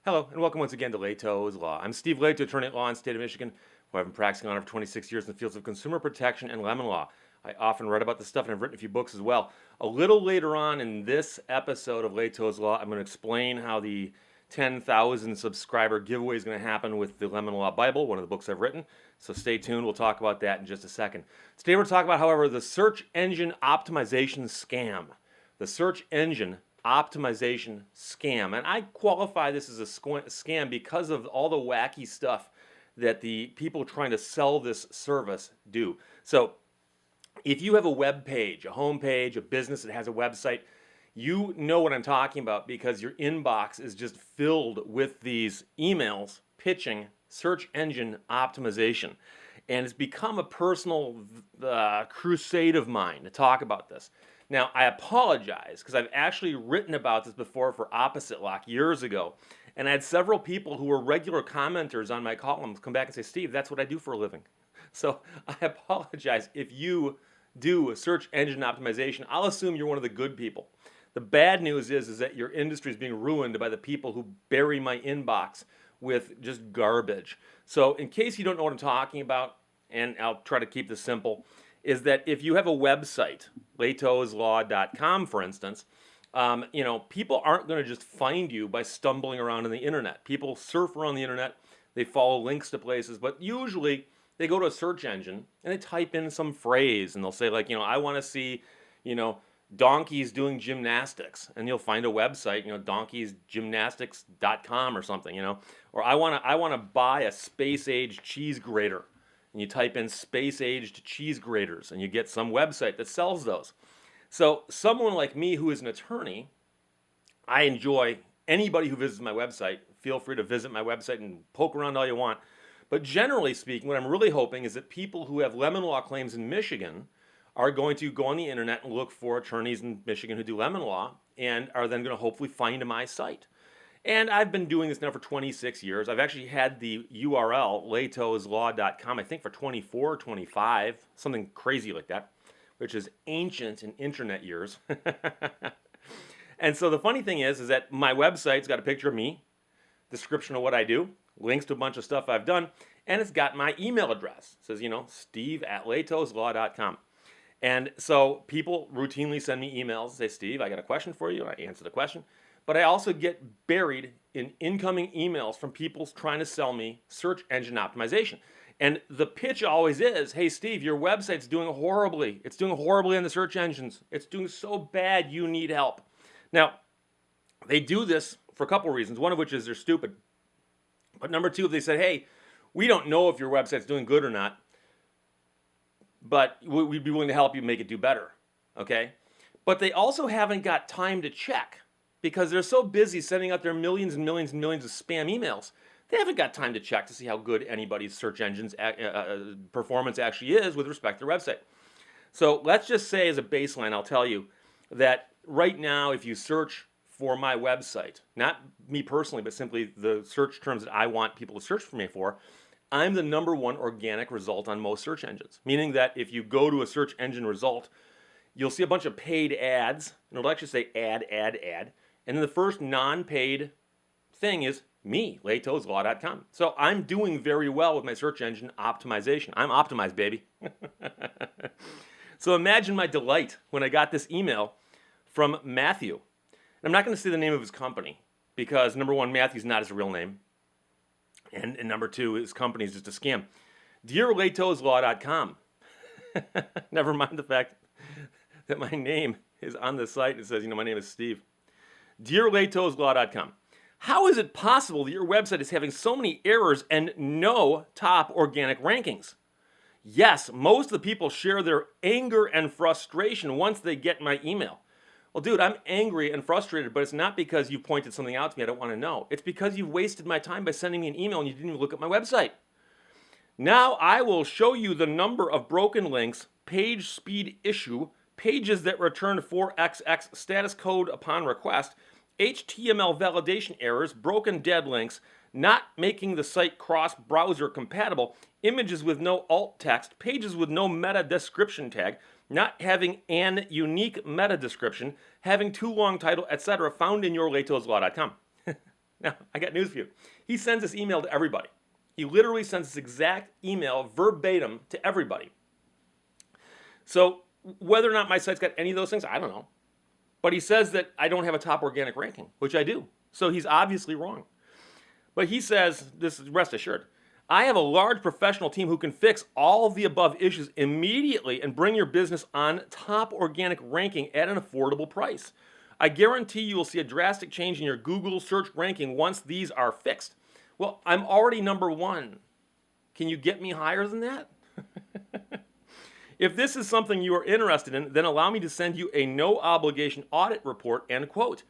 Hello, and welcome once again to Lehto's Law. I'm Steve Lehto, attorney at law in the state of Michigan, who I've been practicing on for 26 years in the fields of consumer protection and lemon law. I often write about this stuff, and I've written a few books as well. A little later on in this episode of Lehto's Law, I'm going to explain how the 10,000 subscriber giveaway is going to happen with the Lemon Law Bible, one of the books I've written. So stay tuned. We'll talk about that in just a second. Today we're talking about, however, the search engine optimization scam. The search engine optimization scam. And I qualify this as a scam because of all the wacky stuff that the people trying to sell this service do. So if you have a web page, a home page, a business that has a website, you know what I'm talking about because your inbox is just filled with these emails pitching search engine optimization. And it's become a personal crusade of mine to talk about this. Now, I apologize because I've actually written about this before for Opposite Lock years ago. And I had several people who were regular commenters on my columns come back and say, Steve, that's what I do for a living. So I apologize if you do search engine optimization. I'll assume you're one of the good people. The bad news is that your industry is being ruined by the people who bury my inbox with just garbage. So in case you don't know what I'm talking about, and I'll try to keep this simple, is that if you have a website, lehtoslaw.com, for instance, people aren't going to just find you by stumbling around on the internet. People surf around the internet, they follow links to places, but usually they go to a search engine and they type in some phrase and they'll say like, I want to see, donkeys doing gymnastics, and you'll find a website, donkeysgymnastics.com or something, or I want to buy a space-age cheese grater. And you type in space-aged cheese graters, and you get some website that sells those. So someone like me who is an attorney, I enjoy anybody who visits my website. Feel free to visit my website and poke around all you want. But generally speaking, what I'm really hoping is that people who have lemon law claims in Michigan are going to go on the internet and look for attorneys in Michigan who do lemon law and are then going to hopefully find my site. And I've been doing this now for 26 years. I've actually had the URL, lehtoslaw.com, I think for 24 or 25, something crazy like that, which is ancient in internet years. And so the funny thing is that my website's got a picture of me, description of what I do, links to a bunch of stuff I've done, and it's got my email address. It says, steve@lehtoslaw.com. And so people routinely send me emails and say, Steve, I got a question for you, and I answer the question. But I also get buried in incoming emails from people trying to sell me search engine optimization. And the pitch always is, hey, Steve, your website's doing horribly. It's doing horribly in the search engines. It's doing so bad, you need help. Now, they do this for a couple reasons, one of which is they're stupid. But number two, they said, hey, we don't know if your website's doing good or not, but we'd be willing to help you make it do better, okay? But they also haven't got time to check, because they're so busy sending out their millions and millions and millions of spam emails, they haven't got time to check to see how good anybody's search engine's performance actually is with respect to their website. So let's just say as a baseline, I'll tell you that right now, if you search for my website, not me personally, but simply the search terms that I want people to search for me for, I'm the #1 organic result on most search engines. Meaning that if you go to a search engine result, you'll see a bunch of paid ads, and it'll actually say ad. And then the first non-paid thing is me, lehtoslaw.com. So I'm doing very well with my search engine optimization. I'm optimized, baby. So imagine my delight when I got this email from Matthew. And I'm not going to say the name of his company because, number one, Matthew's not his real name. And number two, his company is just a scam. Dear lehtoslaw.com. Never mind the fact that my name is on the site. It says, my name is Steve. Dear lehtoslaw.com, how is it possible that your website is having so many errors and no top organic rankings? Yes, most of the people share their anger and frustration once they get my email. Well, dude, I'm angry and frustrated, but it's not because you pointed something out to me I don't want to know. It's because you've wasted my time by sending me an email and you didn't even look at my website. Now I will show you the number of broken links, page speed issue, pages that return 4XX status code upon request, HTML validation errors, broken dead links, not making the site cross-browser compatible, images with no alt text, pages with no meta description tag, not having an unique meta description, having too long title, etc., found in your lehtoslaw.com. Now, I got news for you. He sends this email to everybody. He literally sends this exact email verbatim to everybody. So whether or not my site's got any of those things, I don't know. But he says that I don't have a top organic ranking, which I do. So he's obviously wrong. But he says, this is rest assured, I have a large professional team who can fix all of the above issues immediately and bring your business on top organic ranking at an affordable price. I guarantee you will see a drastic change in your Google search ranking once these are fixed. Well, I'm already number 1. Can you get me higher than that? If this is something you are interested in, then allow me to send you a no obligation audit report, end quote.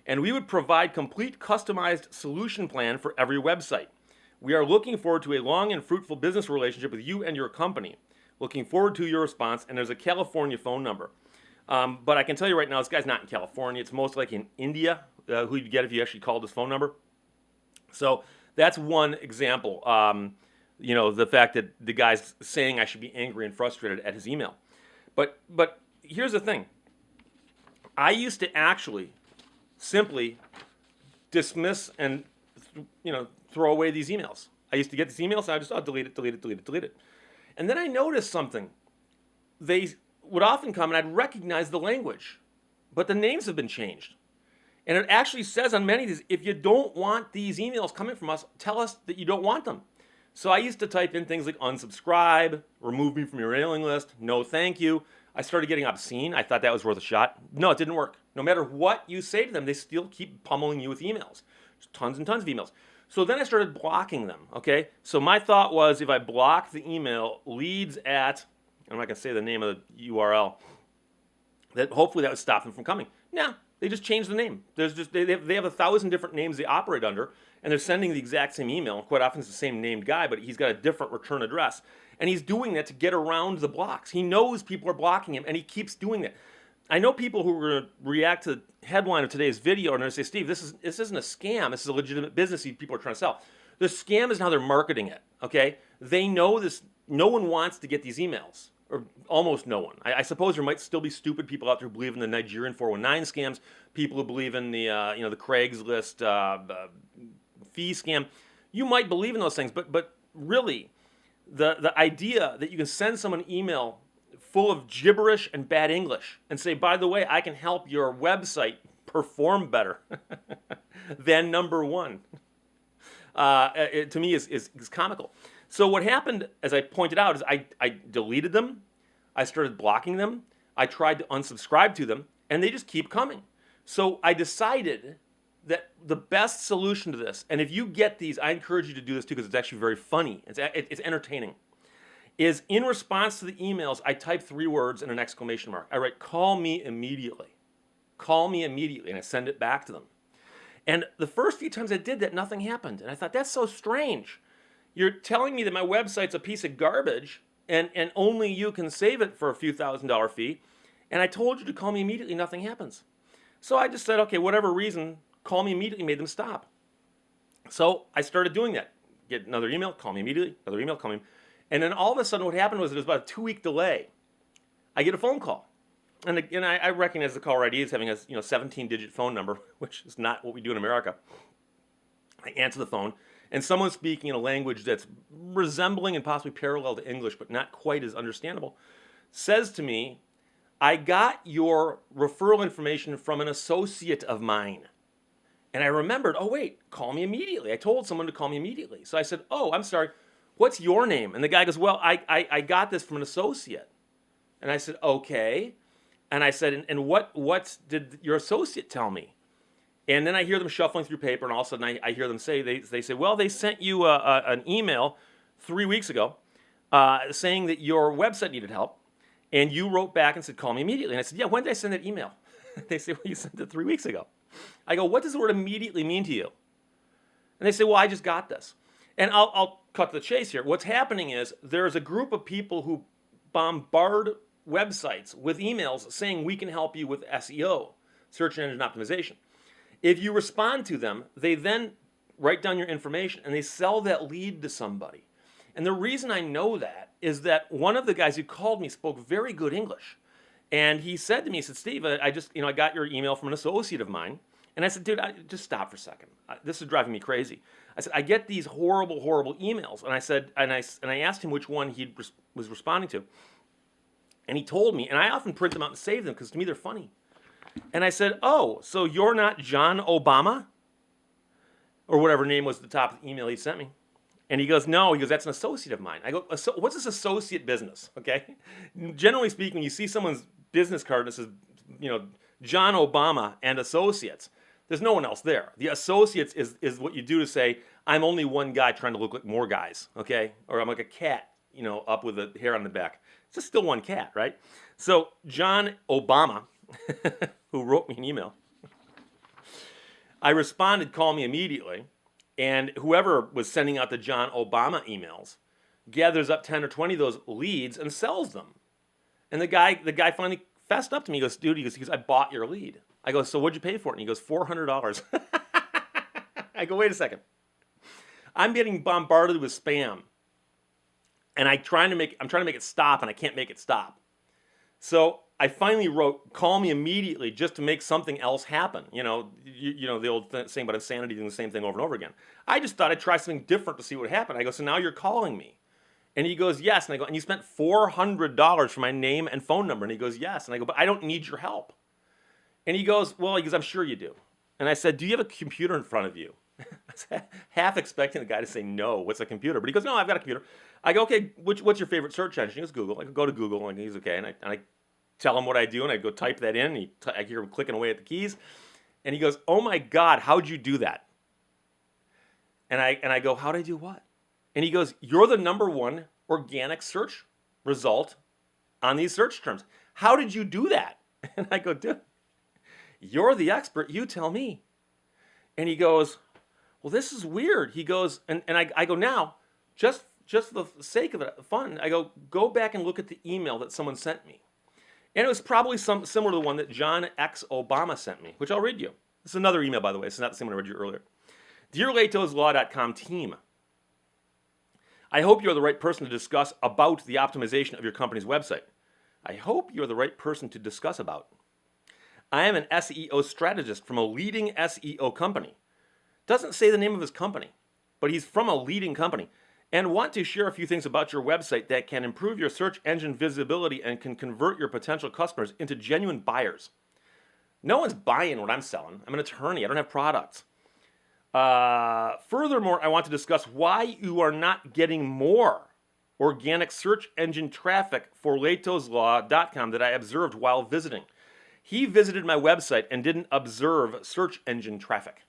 And we would provide complete customized solution plan for every website. We are looking forward to a long and fruitful business relationship with you and your company. Looking forward to your response, and there's a California phone number. But I can tell you right now, this guy's not in California. It's most likely in India, who you'd get if you actually called this phone number. So that's one example. The fact that the guy's saying I should be angry and frustrated at his email. But here's the thing. I used to actually simply dismiss and throw away these emails. I used to get these emails and I just delete it. And then I noticed something. They would often come and I'd recognize the language, but the names have been changed. And it actually says on many of these, if you don't want these emails coming from us, tell us that you don't want them. So I used to type in things like unsubscribe, remove me from your mailing list, no thank you. I started getting obscene. I thought that was worth a shot. No, it didn't work. No matter what you say to them, they still keep pummeling you with emails. Just tons and tons of emails. So then I started blocking them, okay? So my thought was if I block the email leads at, I'm not going to say the name of the URL, that hopefully that would stop them from coming. No, they just changed the name. They have 1,000 different names they operate under, and they're sending the exact same email. Quite often it's the same named guy, but he's got a different return address. And he's doing that to get around the blocks. He knows people are blocking him, and he keeps doing that. I know people who are going to react to the headline of today's video and they're going to say, Steve, this isn't a scam. This is a legitimate business people are trying to sell. The scam is how they're marketing it, okay? They know this. No one wants to get these emails, or almost no one. I suppose there might still be stupid people out there who believe in the Nigerian 419 scams, people who believe in the the Craigslist fee scam. You might believe in those things, but really, the idea that you can send someone an email full of gibberish and bad English and say, by the way, I can help your website perform better than number 1, to me is comical. So what happened, as I pointed out, is I deleted them, I started blocking them, I tried to unsubscribe to them, and they just keep coming. So I decided that the best solution to this, and if you get these, I encourage you to do this too because it's actually very funny, it's entertaining, is in response to the emails, I type 3 words and an exclamation mark. I write, call me immediately. Call me immediately, and I send it back to them. And the first few times I did that, nothing happened. And I thought, that's so strange. You're telling me that my website's a piece of garbage, and only you can save it for a few $1,000 fee, and I told you to call me immediately, nothing happens. So I just said, okay, whatever reason, call me immediately, made them stop. So I started doing that. Get another email, call me immediately, another email, call me. And then all of a sudden what happened was it was about a 2-week delay. I get a phone call. And again, I recognize the caller ID as having a 17-digit phone number, which is not what we do in America. I answer the phone, and someone speaking in a language that's resembling and possibly parallel to English, but not quite as understandable, says to me, I got your referral information from an associate of mine. And I remembered, oh wait, call me immediately. I told someone to call me immediately. So I said, oh, I'm sorry. What's your name? And the guy goes, well, I got this from an associate. And I said, okay. And I said, and what did your associate tell me? And then I hear them shuffling through paper, and all of a sudden I hear them say, they say, well, they sent you an email 3 weeks ago saying that your website needed help. And you wrote back and said, call me immediately. And I said, yeah, when did I send that email? They say, well, you sent it 3 weeks ago. I go, what does the word immediately mean to you? And they say, well, I just got this. And I'll cut to the chase here. What's happening is there's a group of people who bombard websites with emails saying we can help you with SEO, search engine optimization. If you respond to them, they then write down your information and they sell that lead to somebody. And the reason I know that is that one of the guys who called me spoke very good English. And he said to me, he said, Steve, I got your email from an associate of mine, And I said, dude, just stop for a second. This is driving me crazy. I said, I get these horrible, horrible emails. And I said, and I asked him which one he was responding to. And he told me, and I often print them out and save them because to me they're funny. And I said, oh, so you're not John Obama? Or whatever name was at the top of the email he sent me. And he goes, no. He goes, that's an associate of mine. I go, what's this associate business? Okay. Generally speaking, when you see someone's business card that says, John Obama and Associates, there's no one else there. The Associates is what you do to say, I'm only one guy trying to look like more guys. Okay. Or I'm like a cat, up with the hair on the back. It's just still one cat, right? So John Obama, who wrote me an email, I responded, call me immediately. And whoever was sending out the John Obama emails gathers up 10 or 20 of those leads and sells them. And the guy finally fessed up to me. He goes, dude, he goes, I bought your lead. I go, so what'd you pay for it? And he goes, $400. I go, wait a second. I'm getting bombarded with spam. And I'm trying to make it stop, and I can't make it stop. So I finally wrote, call me immediately just to make something else happen. The old saying about insanity doing the same thing over and over again. I just thought I'd try something different to see what happened. I go, so now you're calling me. And he goes, yes. And I go, and you spent $400 for my name and phone number. And he goes, yes. And I go, but I don't need your help. And he goes, well, I'm sure you do. And I said, do you have a computer in front of you? I was half expecting the guy to say no, what's a computer? But he goes, no, I've got a computer. I go, okay, what's your favorite search engine? He goes, Google. I go to Google, and he's okay. And I tell him what I do, and I go type that in, and I hear him clicking away at the keys. And he goes, oh my God, how'd you do that? And I go, how'd I do what? And he goes, you're the #1 organic search result on these search terms. How did you do that? And I go, dude, you're the expert, you tell me. And he goes, well, this is weird. He goes, and I go, now, just for the sake of it, fun, I go back and look at the email that someone sent me. And it was probably some similar to the one that John X. Obama sent me, which I'll read you. This is another email, by the way. It's not the same one I read you earlier. Dear LehtosLaw.com team, I hope you're the right person to discuss about the optimization of your company's website. I hope you're the right person to discuss about. I am an SEO strategist from a leading SEO company. Doesn't say the name of his company, but he's from a leading company. And want to share a few things about your website that can improve your search engine visibility and can convert your potential customers into genuine buyers. No one's buying what I'm selling. I'm an attorney. I don't have products. Furthermore, I want to discuss why you are not getting more organic search engine traffic for LehtosLaw.com that I observed while visiting. He visited my website and didn't observe search engine traffic.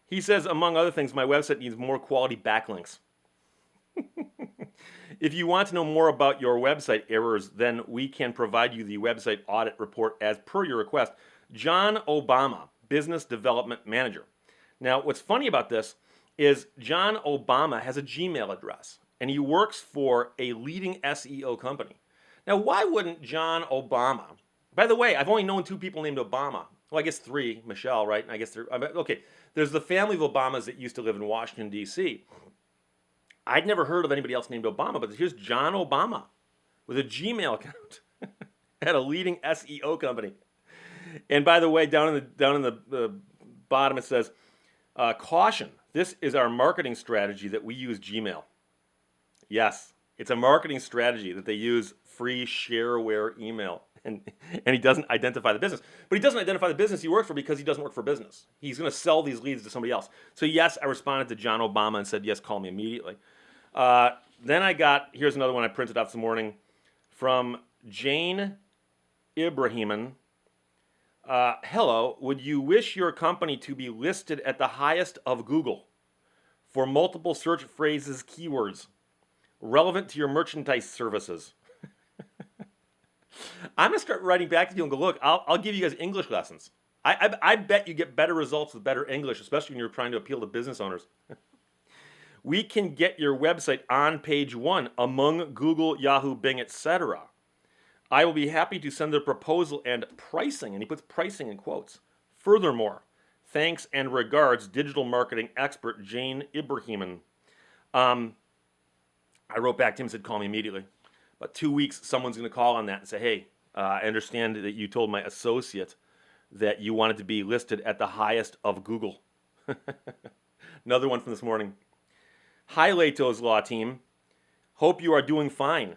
He says, among other things, my website needs more quality backlinks. If you want to know more about your website errors, then we can provide you the website audit report as per your request. John Obama, Business Development Manager. Now, what's funny about this is John Obama has a Gmail address, and he works for a leading SEO company. Now, why wouldn't John Obama... By the way, I've only known 2 people named Obama. Well, I guess 3, Michelle, right? And I guess okay. There's the family of Obamas that used to live in Washington, D.C. I'd never heard of anybody else named Obama, but here's John Obama with a Gmail account at a leading SEO company. And by the way, down in the bottom it says, caution, this is our marketing strategy that we use Gmail. Yes, it's a marketing strategy that they use free shareware email. And he doesn't identify the business. But he doesn't identify the business he works for because he doesn't work for business. He's going to sell these leads to somebody else. So yes, I responded to John Obama and said, yes, call me immediately. Then here's another one I printed out this morning from Jane Ibrahiman. Hello, would you wish your company to be listed at the highest of Google for multiple search phrases, keywords, relevant to your merchandise services? I'm going to start writing back to you and go, look, I'll give you guys English lessons. I bet you get better results with better English, especially when you're trying to appeal to business owners. We can get your website on page 1 among Google, Yahoo, Bing, etc. I will be happy to send a proposal and pricing, and he puts pricing in quotes. Furthermore, thanks and regards, digital marketing expert Jane Ibrahiman. I wrote back to him and said, call me immediately. About 2 weeks, someone's going to call on that and say, hey, I understand that you told my associate that you wanted to be listed at the highest of Google. Another one from this morning. Hi, Lehto's Law Team. Hope you are doing fine.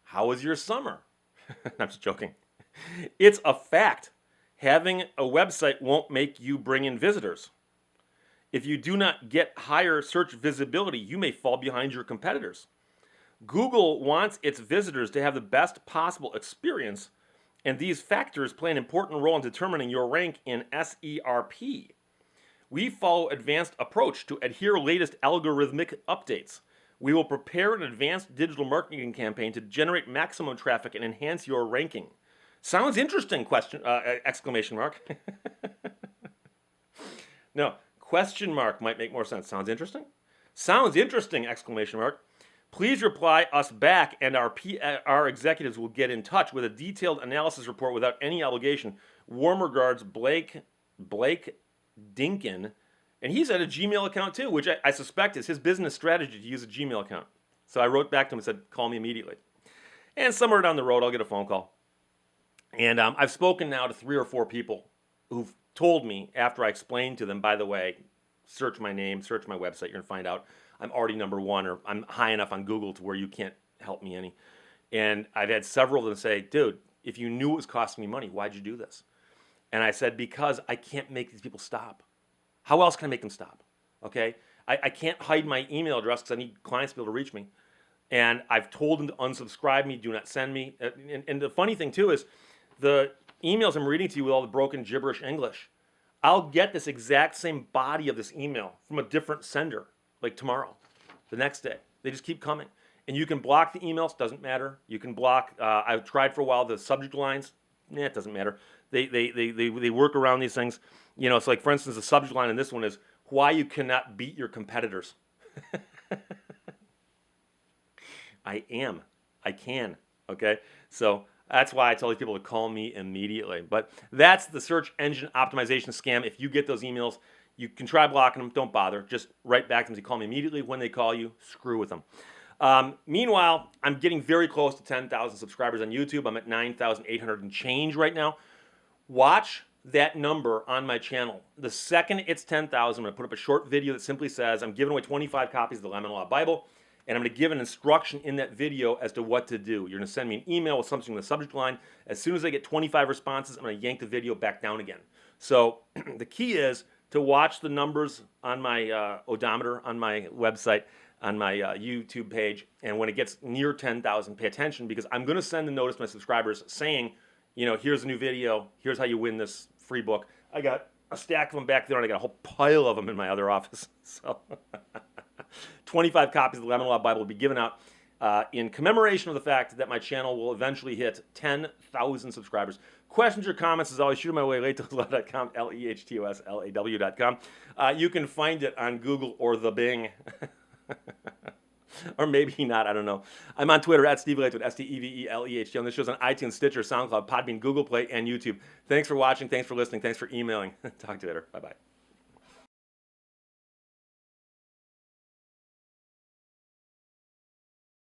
How was your summer? I'm just joking. It's a fact. Having a website won't make you bring in visitors. If you do not get higher search visibility, you may fall behind your competitors. Google wants its visitors to have the best possible experience, and these factors play an important role in determining your rank in SERP. We follow advanced approach to adhere latest algorithmic updates. We will prepare an advanced digital marketing campaign to generate maximum traffic and enhance your ranking. Sounds interesting, exclamation mark. No, question mark might make more sense. Sounds interesting? Sounds interesting, exclamation mark. Please reply us back and our executives will get in touch with a detailed analysis report without any obligation. Warm regards, Blake Dinkin. And he's at a Gmail account too, which I suspect is his business strategy to use a Gmail account. So I wrote back to him and said, call me immediately. And somewhere down the road, I'll get a phone call. And I've spoken now to 3 or 4 people who've told me after I explained to them, by the way, search my name, search my website, you're going to find out I'm already number 1 or I'm high enough on Google to where you can't help me any. And I've had several of them say, dude, if you knew it was costing me money, why'd you do this? And I said, because I can't make these people stop. How else can I make them stop? Okay? I can't hide my email address because I need clients to be able to reach me. And I've told them to unsubscribe me, do not send me. And the funny thing too is the emails I'm reading to you with all the broken gibberish English, I'll get this exact same body of this email from a different sender, like tomorrow, the next day. They just keep coming. And you can block the emails, doesn't matter. You can block, I've tried for a while the subject lines, it doesn't matter. They work around these things. You know, it's like, for instance, the subject line in this one is, why you cannot beat your competitors. I can, okay? So that's why I tell these people to call me immediately. But that's the search engine optimization scam. If you get those emails, you can try blocking them. Don't bother. Just write back to them to call me immediately. When they call you, screw with them. Meanwhile, I'm getting very close to 10,000 subscribers on YouTube. I'm at 9,800 and change right now. Watch that number on my channel. The second it's 10,000, I'm going to put up a short video that simply says, I'm giving away 25 copies of the Lemon Law Bible, and I'm going to give an instruction in that video as to what to do. You're going to send me an email with something in the subject line. As soon as I get 25 responses, I'm going to yank the video back down again. So the key is to watch the numbers on my odometer, on my website, on my YouTube page, and when it gets near 10,000, pay attention, because I'm going to send a notice to my subscribers saying, you know, here's a new video, here's how you win this free book. I got a stack of them back there, and I got a whole pile of them in my other office. So 25 copies of the Lemon Law Bible will be given out in commemoration of the fact that my channel will eventually hit 10,000 subscribers. Questions or comments, as always, shoot them my way, lehtolaw.com, lehtosalaw.com. You can find it on Google or the Bing. Or maybe not, I don't know. I'm on Twitter at Steve Lehto, STEVELEHT. This show's on iTunes, Stitcher, SoundCloud, Podbean, Google Play, and YouTube. Thanks for watching. Thanks for listening. Thanks for emailing. Talk to you later. Bye-bye.